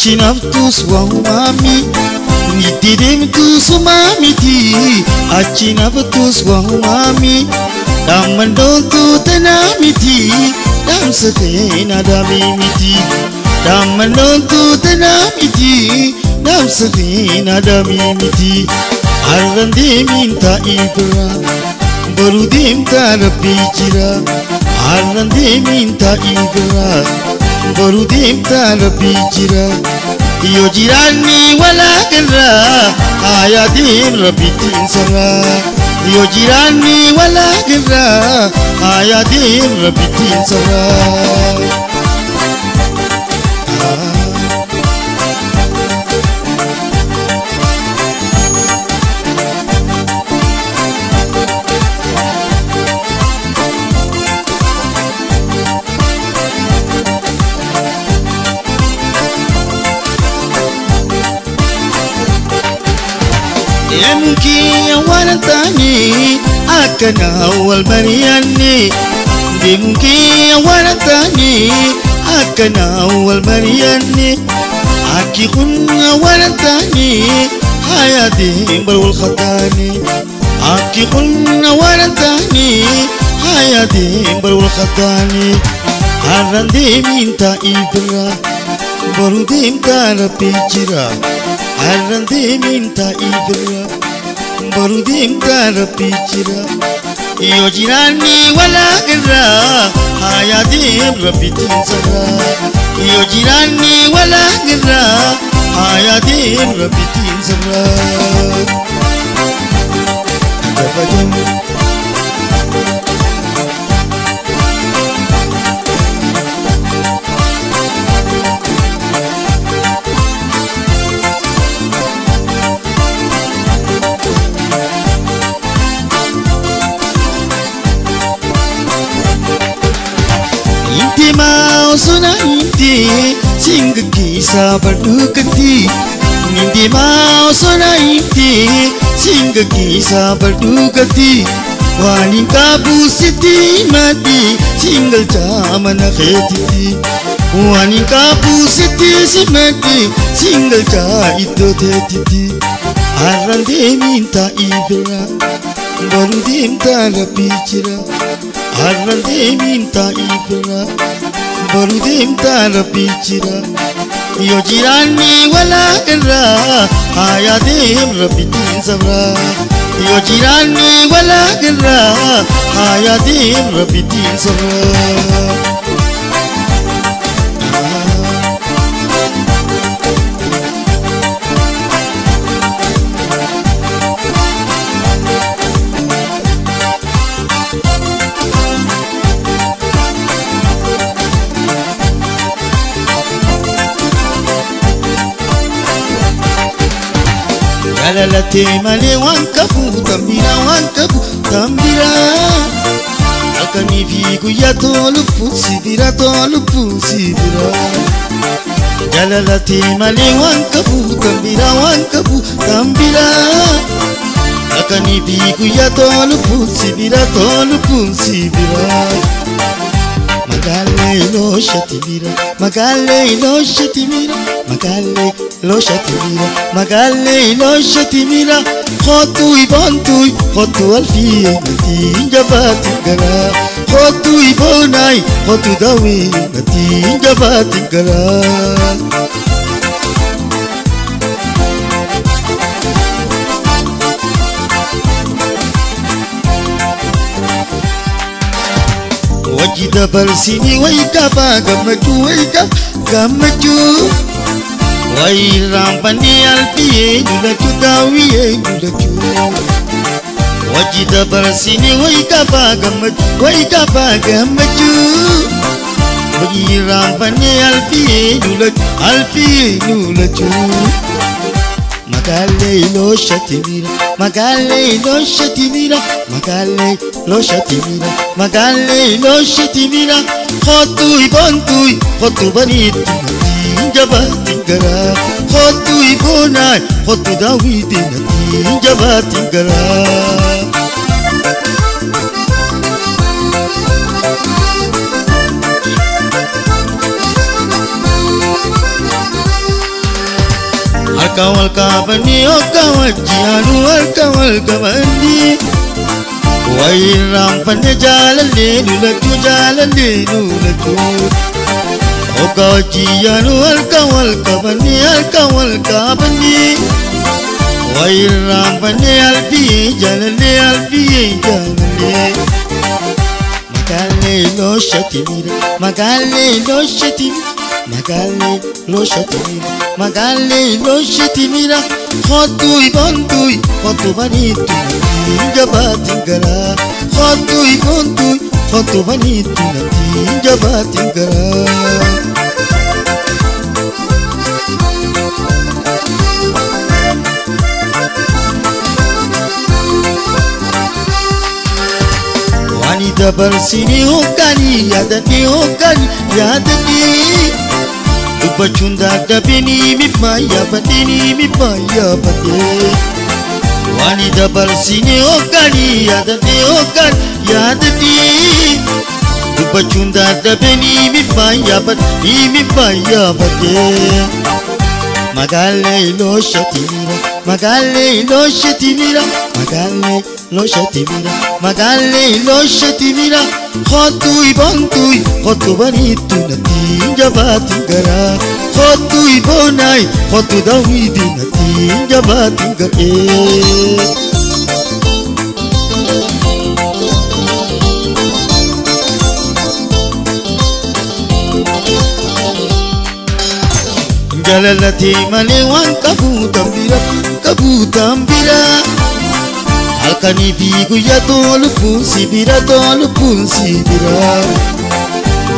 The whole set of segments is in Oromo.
achi naftus wahumami nididimtus umamiti achi naftus wahumami damandontu tanamiti damsakena damimiti damandontu tanamiti damsakena damimiti arrandemin ta ibra barudim ta rabbi jira arrandemin ta ibra barudim ta rabbi jira yo jirani wala garra ayadim rabbi tinsara yo jirani wala garra ayadim rabbi tinsara mungkin wanatani akan awal mariani mungkin wanatani akan awal mariani aki kun wanatani hayati barul khatani aki kun wanatani hayati barul khatani arande minta ibra barudim tara pichira arande minta ibra barudim tara pichira yo jirani wala garra hayadim rabbi tinsara yo jirani wala garra hayadim rabbi tinsara mau suna inti sing kisah berdukati inti mau suna inti sing kisah berdukati wani kabu siti mati single jamana kheti wani kabu siti mati single ja itu teti arande minta ibra barudim tara pichira arande minta ibra barudim tara pichira yo jirani wala garra hayadim rabbi tinsara yo jirani wala garra hayadim rabbi tinsara la tema le wankabu tambira akani vigu ya tolupu sibira jala la tema le wankabu tambira akani vigu ya tolupu sibira magale lo shatimira magale lo shatimira khotu ibantui khotu alfi natinja batingara khotu ibonai khotu dawi natinja batingara wajida barsini waikaba gamaju wairam pandi alpiye dulachu dawiye dulachu wajida barsini waikaba gamaju wairam pandi alpiye dulachu magale lo shatimira khotu ibantui khotu banit jabatingara khotu ibonai khotu dawidi jabatingara والكابني وكوجيان والكابني ويرام فنجال الليل لتو جال الليل لتو وكوجيان والكابني ويرام فنجال بي جال الليل بي جال الليل Magali lo shatimira, Magali lo shatimira, Magali lo shatimira, Magali lo shatimira. Khotui bondui, khotu banitu ninja batingara. Khotui bondui, khotu banitu ninja batingara. Wani dabar sini hokani yadani Ubachunda dabini mipaya badini Wani dabar sini hokani yadani Ubachunda dabini mipaya badini Magali lo shatimira, Magali lo shatimira, Magali lo shatimira, Magali lo shatimira. Khotui bondui, khotu banitu natinja batingara. Khotui bonai, khotu dawidi natinja batingara. Jalalati malewan kabutambira Alkani bigu ya tolu sibira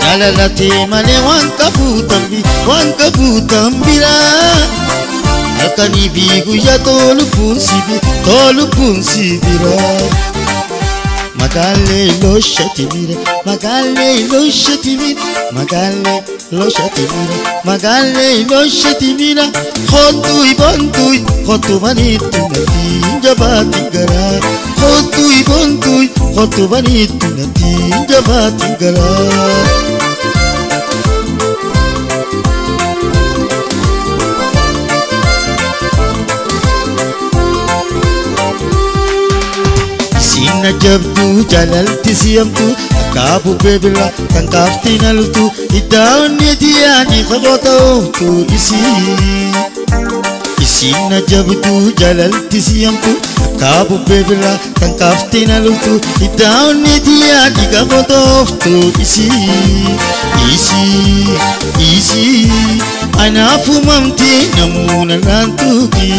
Jalalati malewan kabutambira Alkani bigu ya tolu sibira Magali lo shatimira, Magali lo shatimira, Magali lo shatimira, Magali lo shatimira. Khotui bondui, khotu banitu natinja batingara. Khotui bondui, khotu banitu natinja batingara. Jabdu jalalti siyamtu kabu bebela tangkafti nalutu idani diani khabatu isi na jabdu jalalti siyamtu kabu bebela tangkafti nalutu idani diani khabatu isi anafu mamti namuna nantuki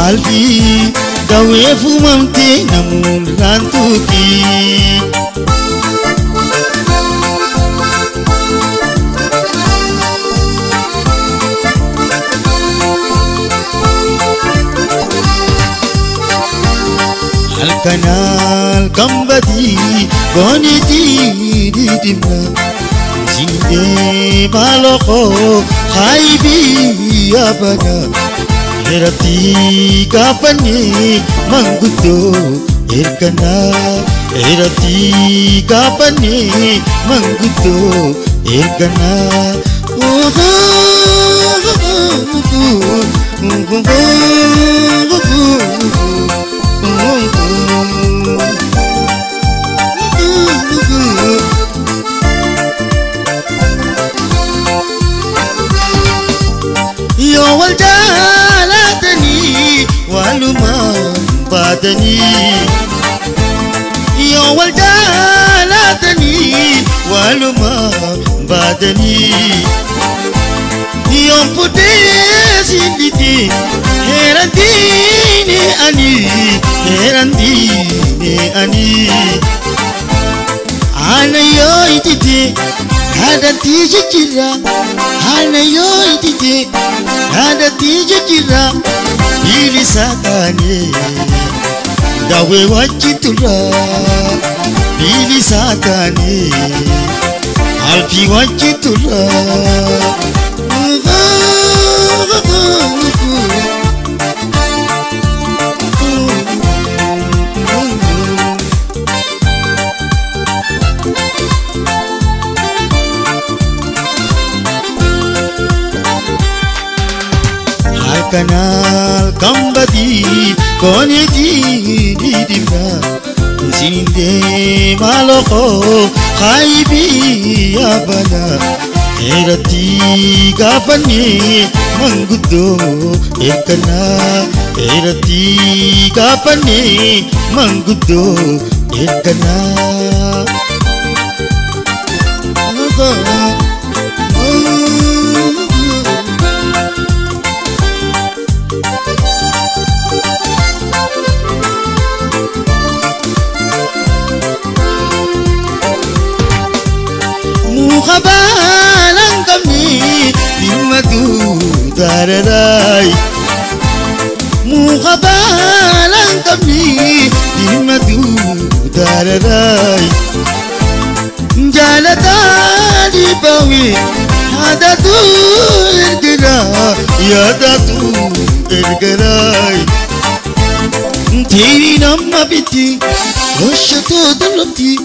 alfi Gawe fumamti namun rantuki Al-kanal kambadi goniti didimna Zinde baloko khaibi abada Erati kapani manggudo erkana Erati kapani manggudo erkana Yo waljalatani waluma badani Yo waljalatani waluma badani Yo putesi diti herandini ani Ana yo ititi ada tija jira Ana yo ititi ada tija jira Ili sakane gawe wajitura Ili sakane alfi wajitura Halkanal kambadi koneti didimna Zinde maloko khaibi abala Erati gafani mangudo ekana Erati gafani mangudo ekana Mukhabalan kami dimadu dararai Mukhabalan kami dimadu dararai Jalata di bawi hadatu ergera yadatu ergerai Teri nama biti roshato dalamti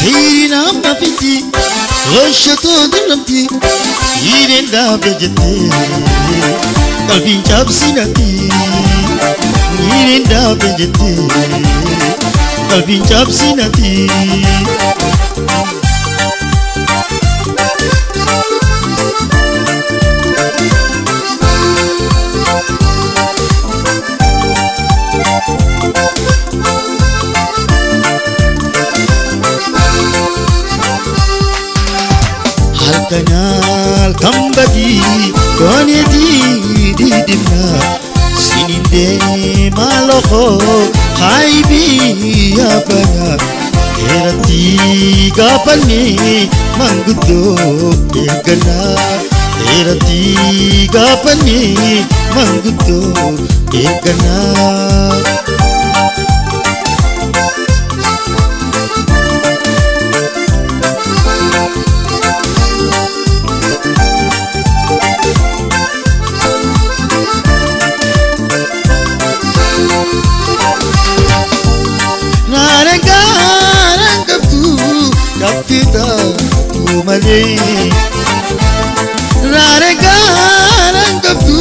Teri nama biti roshato dalamti Irenda bejete kalbin chapsinati Irenda bejete kalbin chapsinati Halkanal kambadi koneti didimna Sininde maloko khaibi abana Erati gapani mangudo ekana Erati gapani mangudo ekana Kapita tu male Rare garang kaptu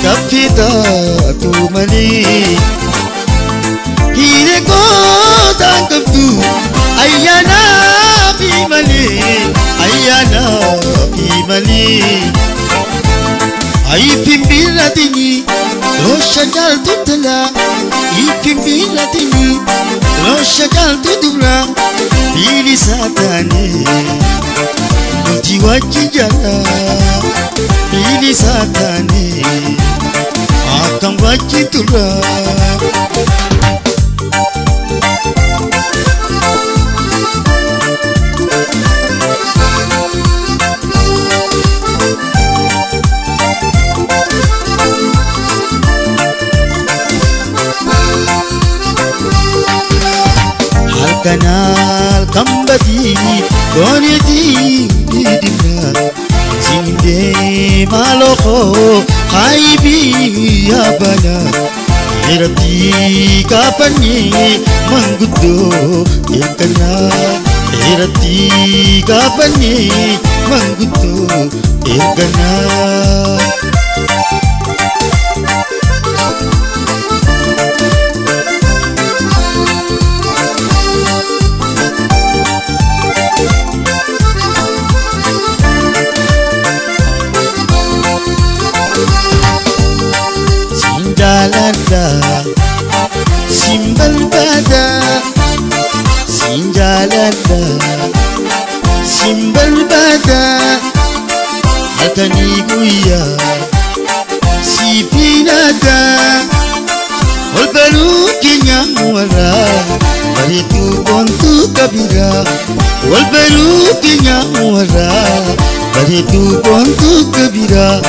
Kapita tu male Hire ko tang kaptu Ayana pi male Ayana pi male Ay pimbila tini Roshakal tutala Ay pimbila tini Roshakal tutula Bili satane Multi wajijala Bili satane Akam wajitula Halkanal kambadi koneti didimna Zinde maloko khaibi abana Erati kapani mangudo ekana Erati kapani mangudo ekana Sinjalada simbal bada Sinjalada simbal bada Hatani guya sipinada Walbalu kinyamwara Baritu bontu kabira Walbalu kinyamwara Baritu bontu kabira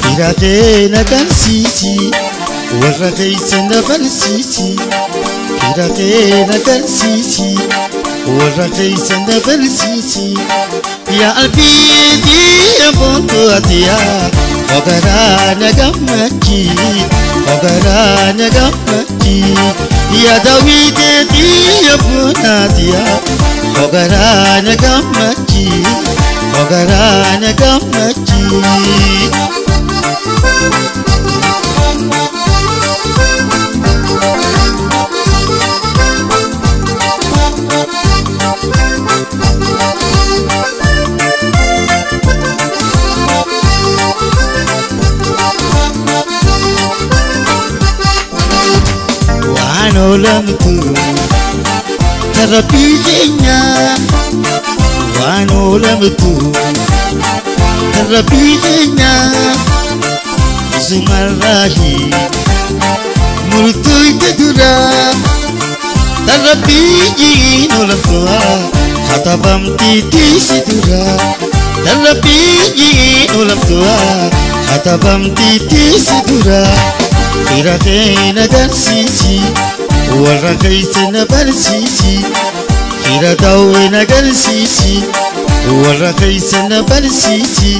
Kirate nakan sisi Warra kaysan nafal sisi Kirate nakan sisi Warra kaysan nafal sisi Ya alfidi ya bonto atiya Ogara nagamaki Ogara nagamaki Ya dawide di ya bonatiya Ogara nagamaki Ogara nagamaki olamtu Rabbi keenya waan olamtu Rabbi keenya isumarraahi murtoyte dura Rabbi olamtu hatabamti tisi dura Rabbi olamtu hatabamti tisi dura Fira keena garsiisi warra keessa barsiisi Fira ta'uuna garsiisi warra keessa barsiisi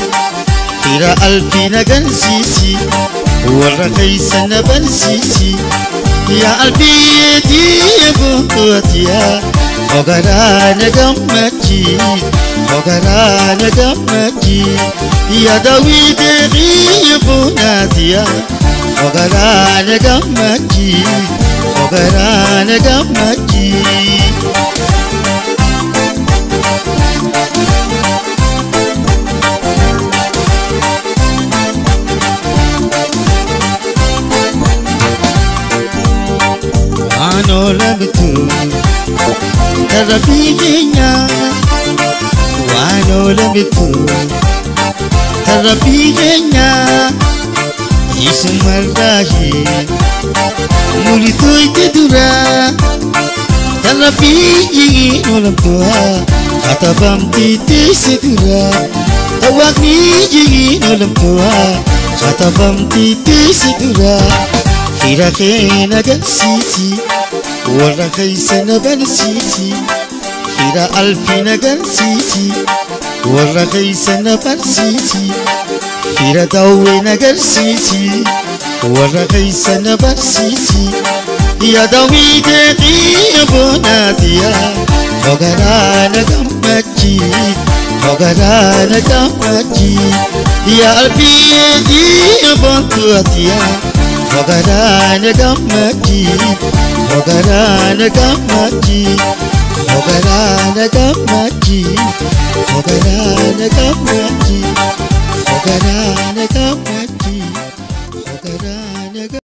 Fira alfiina garsiisi warra keessa barsiisi yaa alfiyeetii bu'aatiyaa ogaraana gammachi yaa daawwitee bu'aatiyaa ogaraana gammachi waan olamtu Rabbi keenya waan olamtu Rabbi keenya isumarraahi murtoyte dura Rabbi olamtu hatabamti tisi dura Waaqni olamtu hatabamti tisi dura Fira keena garsiisi warra keessa barsiisi Fira alfiina garsiisi warra keessa barsiisi Fira ta'uuna garsiisi warra keessa barsiisi yaa daawwitee bu'aatiyaa ogaraana gammachi yaa alfiyeetii bu'aatiyaa ogaraana gammachi